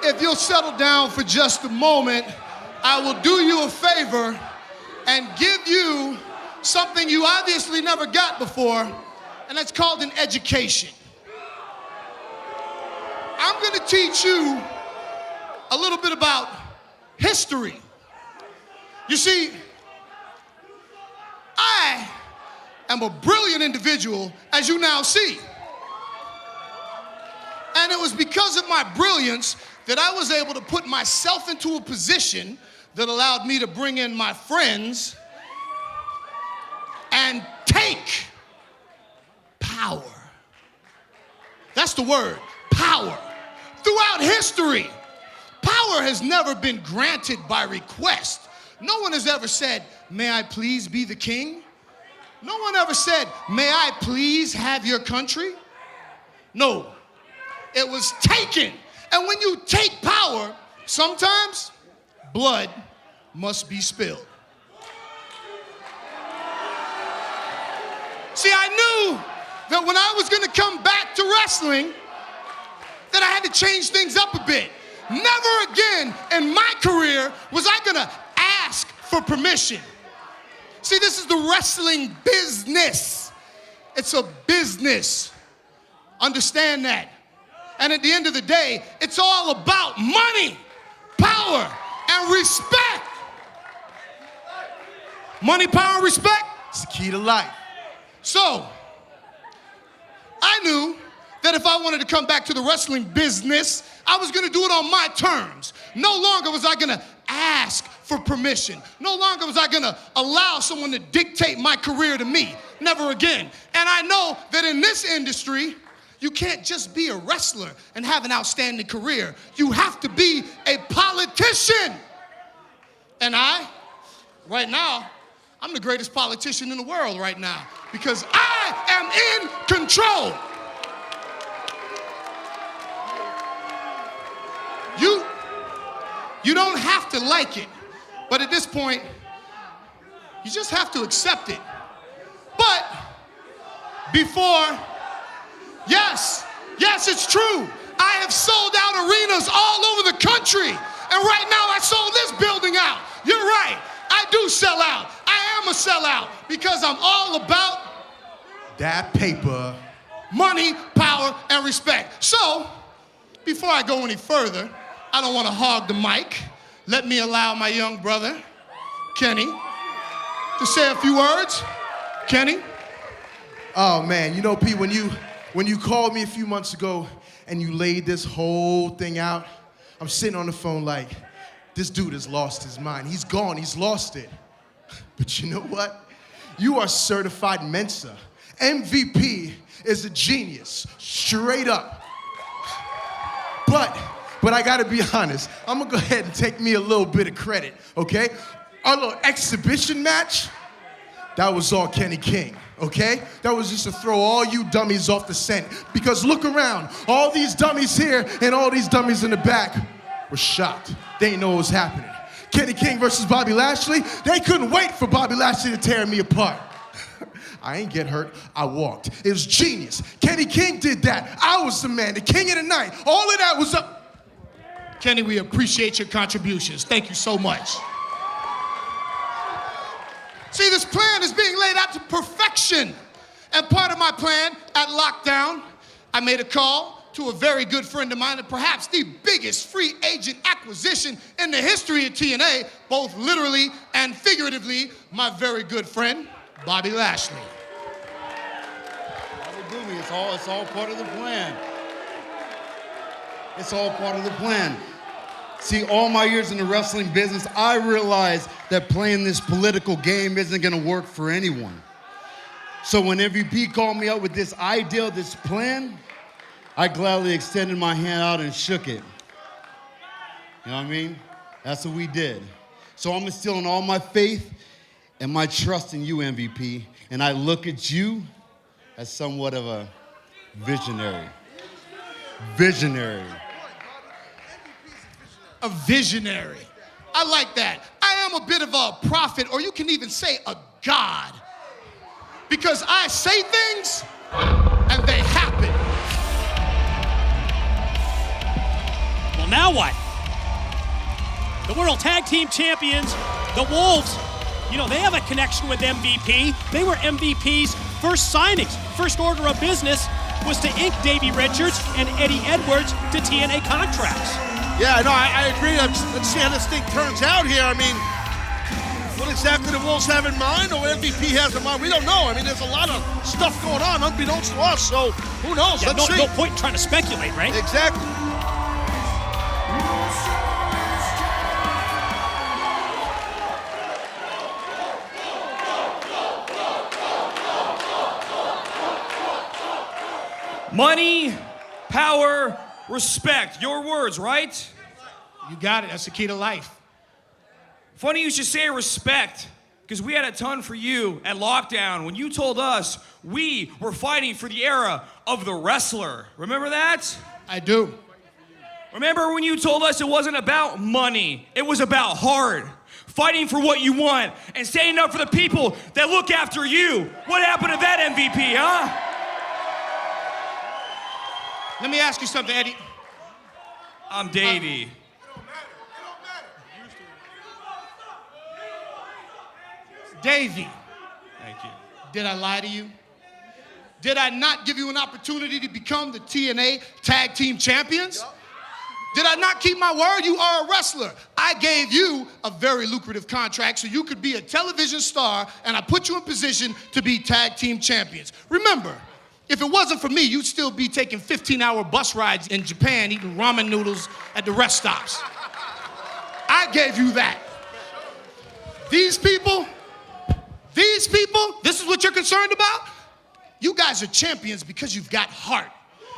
if you'll settle down for just a moment, I will do you a favor and give you something you obviously never got before, and that's called an education. I'm going to teach you a little bit about history. You see, I am a brilliant individual, as you now see. And it was because of my brilliance that I was able to put myself into a position that allowed me to bring in my friends and take power. That's the word, power. Throughout history, power has never been granted by request. No one has ever said, may I please be the king? No one ever said, may I please have your country? No, it was taken. And when you take power, sometimes blood must be spilled. See, I knew that when I was gonna come back to wrestling, that I had to change things up a bit. Never again in my career was I gonna ask for permission. See, this is the wrestling business. It's a business. Understand that. And at the end of the day, it's all about money, power, and respect. Money, power, and respect? It's the key to life. So, I knew that if I wanted to come back to the wrestling business, I was gonna do it on my terms. No longer was I gonna ask for permission. No longer was I gonna allow someone to dictate my career to me. Never again. And I know that in this industry, you can't just be a wrestler and have an outstanding career. You have to be a politician. And right now, I'm the greatest politician in the world right now because I am in control. You don't have to like it, but at this point, you just have to accept it. But before, yes, it's true. I have sold out arenas all over the country, and right now I sold this building out. You're right, I do sell out. I am a sellout because I'm all about that paper, money, power, and respect. So, before I go any further, I don't want to hog the mic. Let me allow my young brother, Kenny, to say a few words. Kenny? Oh man, you know, Pete, when you called me a few months ago and you laid this whole thing out, I'm sitting on the phone like, this dude has lost his mind. He's gone, he's lost it. But you know what? You are certified Mensa. MVP is a genius, straight up. But I gotta be honest, I'm gonna go ahead and take me a little bit of credit, okay? Our little exhibition match, that was all Kenny King, okay? That was just to throw all you dummies off the scent. Because look around, all these dummies here and all these dummies in the back were shocked. They didn't know what was happening. Kenny King versus Bobby Lashley, they couldn't wait for Bobby Lashley to tear me apart. I ain't get hurt, I walked. It was genius. Kenny King did that. I was the man, the king of the night. All of that was up. Kenny, we appreciate your contributions. Thank you so much. See, this plan is being laid out to perfection. And part of my plan at lockdown, I made a call to a very good friend of mine and perhaps the biggest free agent acquisition in the history of TNA, both literally and figuratively, my very good friend, Bobby Lashley. It's all part of the plan. It's all part of the plan. See, all my years in the wrestling business, I realized that playing this political game isn't gonna work for anyone. So when MVP called me up with this idea, this plan, I gladly extended my hand out and shook it. You know what I mean? That's what we did. So I'm instilling all my faith and my trust in you, MVP, and I look at you as somewhat of a visionary. Visionary. A visionary. I like that. I am a bit of a prophet, or you can even say a god. Because I say things and they happen. Well, now what? The World Tag Team Champions, the Wolves, you know, they have a connection with MVP. They were MVP's first signings. First order of business was to ink Davey Richards and Eddie Edwards to TNA contracts. Yeah, no, I agree. Let's see how this thing turns out here. I mean, what exactly the Wolves have in mind or MVP has in mind, we don't know. I mean, there's a lot of stuff going on unbeknownst to us, so who knows? Yeah, Let's see. No point in trying to speculate, right? Exactly. Money, power, respect. Your words, right? You got it. That's the key to life. Funny you should say respect, because we had a ton for you at Lockdown when you told us we were fighting for the era of the wrestler. Remember that? I do. Remember when you told us it wasn't about money, it was about heart. Fighting for what you want and standing up for the people that look after you. What happened to that MVP, huh? Let me ask you something, Eddie. I'm Davey. Davey, Thank you. did I lie to you? Did I not give you an opportunity to become the TNA Tag Team Champions? Did I not keep my word? You are a wrestler. I gave you a very lucrative contract so you could be a television star, and I put you in position to be Tag Team Champions. Remember, if it wasn't for me, you'd still be taking 15-hour bus rides in Japan, eating ramen noodles at the rest stops. I gave you that. These people, this is what you're concerned about? You guys are champions because you've got heart.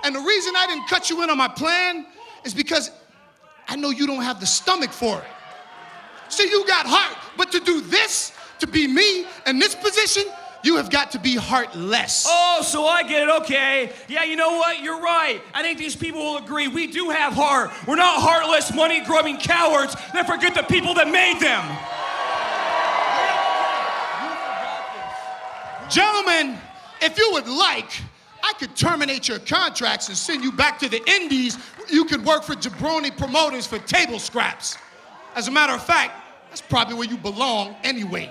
And the reason I didn't cut you in on my plan is because I know you don't have the stomach for it. See, you got heart, but to do this, to be me in this position, you have got to be heartless. Oh, so I get it, okay. Yeah, you know what? You're right. I think these people will agree. We do have heart. We're not heartless, money-grubbing cowards that forget the people that made them. Gentlemen, if you would like, I could terminate your contracts and send you back to the Indies. You could work for jabroni promoters for table scraps. As a matter of fact, that's probably where you belong anyway.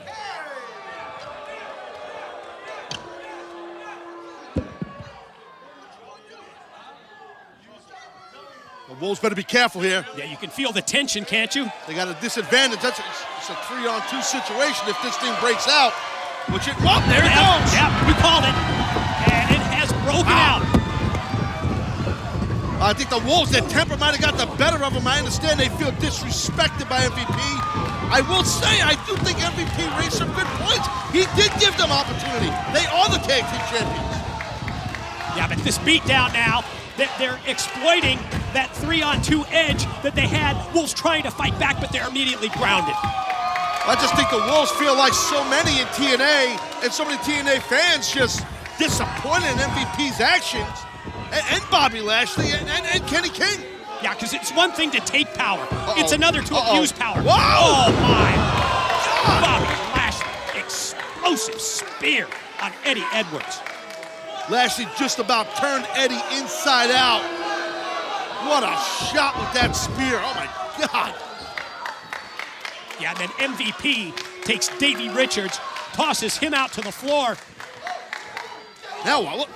The Wolves better be careful here. Yeah, you can feel the tension, can't you? They got a disadvantage. It's a 3-on-2 situation if this thing breaks out. Which it, oh, there it goes. Yeah, we called it. And it has broken out. I think the Wolves, their temper might have got the better of them. I understand they feel disrespected by MVP. I will say, I do think MVP raised some good points. He did give them opportunity. They are the tag team champions. Yeah, but this beatdown now, they're exploiting that 3-on-2 edge that they had. Wolves trying to fight back, but they're immediately grounded. I just think the Wolves feel like so many in TNA and so many TNA fans just disappointed in MVP's actions and Bobby Lashley and Kenny King. Yeah, because it's one thing to take power. It's another to abuse power. Whoa! Oh, my God. Bobby Lashley, explosive spear on Eddie Edwards. Lashley just about turned Eddie inside out. What a shot with that spear. Oh, my God. Yeah, and then MVP takes Davey Richards, tosses him out to the floor. Now what? Look.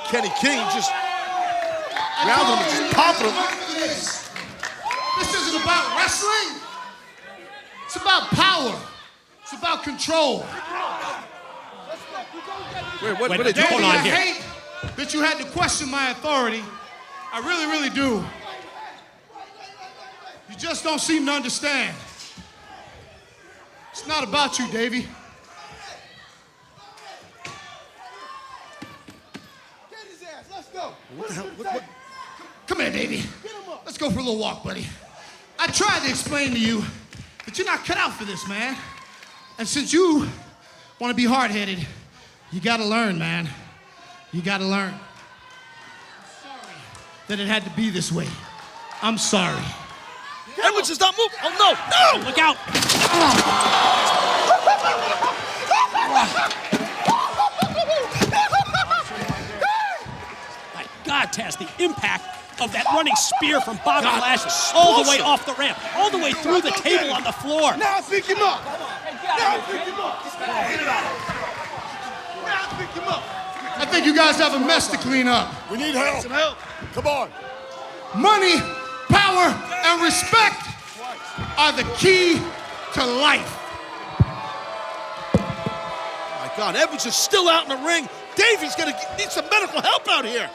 Kenny King just rounded him and just popping him. This isn't about wrestling. It's about power. It's about control. Wait, what are they what's doing? going on I here? hate that you had to question my authority. I really, really do. You just don't seem to understand. It's not about you, Davey. What the hell? What? Come here, Davey. Let's go for a little walk, buddy. I tried to explain to you that you're not cut out for this, man. And since you want to be hard-headed, you gotta learn, man. You gotta learn. I'm sorry that it had to be this way. I'm sorry. Edwards is not moving. Oh, no! Look out. My God, Taz, the impact of that running spear from Bobby Lashley, all the way off the ramp, all the way through the table on the floor. Now pick him up. Now pick him up. Now pick him up. I think you guys have a mess to clean up. We need help. Some help. Come on. Money, power, and respect are the key to life. My God, Evans is still out in the ring. Davey's gonna need some medical help out here.